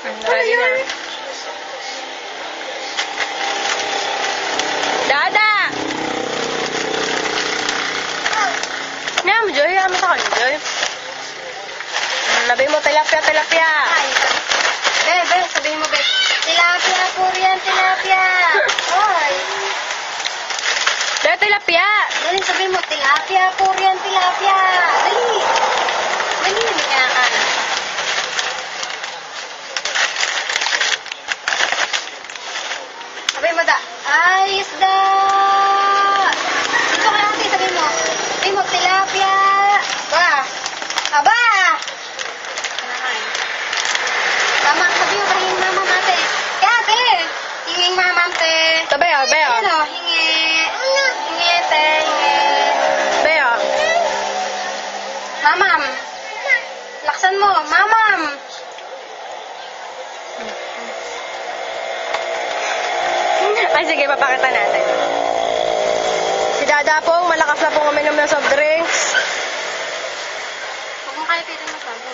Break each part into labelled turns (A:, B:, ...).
A: Ready na. Dada! Niyam, Joy. Ano sa kanya, Joy? Sabi mo, tilapia, tilapia.
B: Be, sabihin mo, be. Tilapia, Korean, tilapia. Hoy.
A: Dada, tilapia.
B: Dali, sabihin mo, tilapia, Korean, tilapia. Dali. Dali, niya ka. Sabihin mo, ay, isda. Dito ka natin, sabihin mo. Sabihin mo, tilapia. Ba. Aba. Tama, sabihin mo, hinging mama mate. Kate, hinging mama mate.
A: Ito, Bea, Bea.
B: Ano, hingi. Hingi, te, hingi.
A: Bea.
B: Mamam. Laksan mo, mamam.
A: Ay, sige, papakita natin. Si Dada pong malakas na pong uminom ng soft drinks.
B: Huwag mo kayo pwede masabi.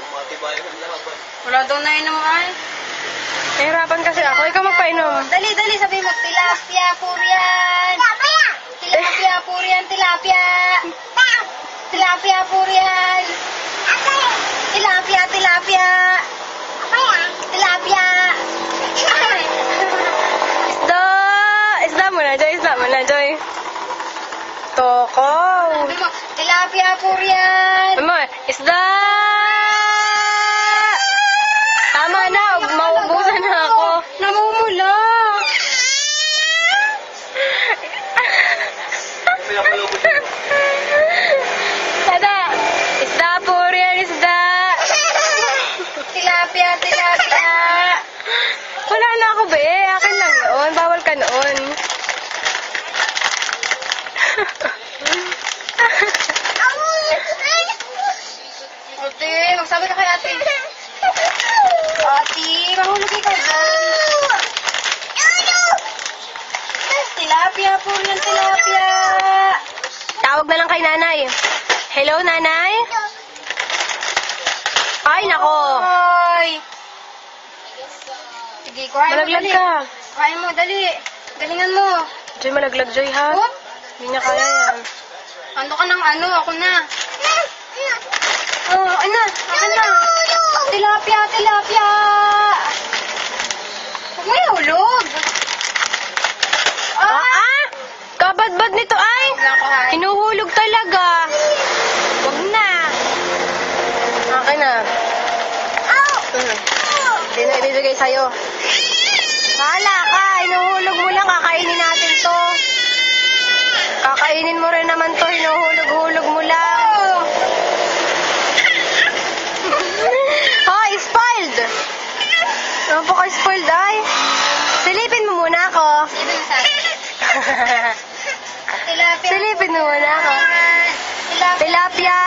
C: Matibayan ang laban.
B: Wala daw na inom ay.
A: Nahirapan kasi ako. Ikaw magpainom.
B: Dali, dali, sabi mo, tilapia, purian. Tilapia, purian, tilapia. Tilapia, purian. Tilapia, tilapia. Tilapia.
A: Isda! Isda mo na, Joy. Isda mo na, Joy. Toko.
B: Sabi mo, tilapia, purian.
A: Ano mo, isda! Tama na. Maubusan na ako.
B: Namumula.
C: Pinapalubos yun.
A: Dada! Isda po rin, isda!
B: Tilapia, tilapia.
A: Wala na ako, be. Akin lang yun. Bawal ka noon.
B: Ate, magsabi ka kay ate. Ate, mahulog ikaw dyan. Tilapia po yan, tilapia.
A: Tawag na lang kay nanay. Hello, nanay? Ay, nako.
B: Hoy. Sige, kuhain mo,
A: Malaglag
B: dali.
A: ka.
B: Kuhain mo, dali. Galingan mo.
A: Joy, malaglag, Joy, ha?
B: Oop.
A: Hindi niya kaya yan.
B: Ando ka ng ano, ako na. Oh, ano? Akin na. Tilapia, tilapia. Huwag mo ihulog.
A: Ah! Ah! Kabadbad nito ay!
B: Nakuhain.
A: Hinuhulog talaga. Wag na. Akin na. Hindi na ibibigay sa'yo. Bahala ka. Hinuhulog mo lang. Kakainin natin to. Kakainin mo rin naman to. Hinuhulog-hulog mo lang. Oh, spoiled! Ano po ka spoiled ay? Silipin mo muna ako.
B: Silipin sa tilapia.
A: Silipin mo muna ako.
B: Tilapia.
A: Tilapia!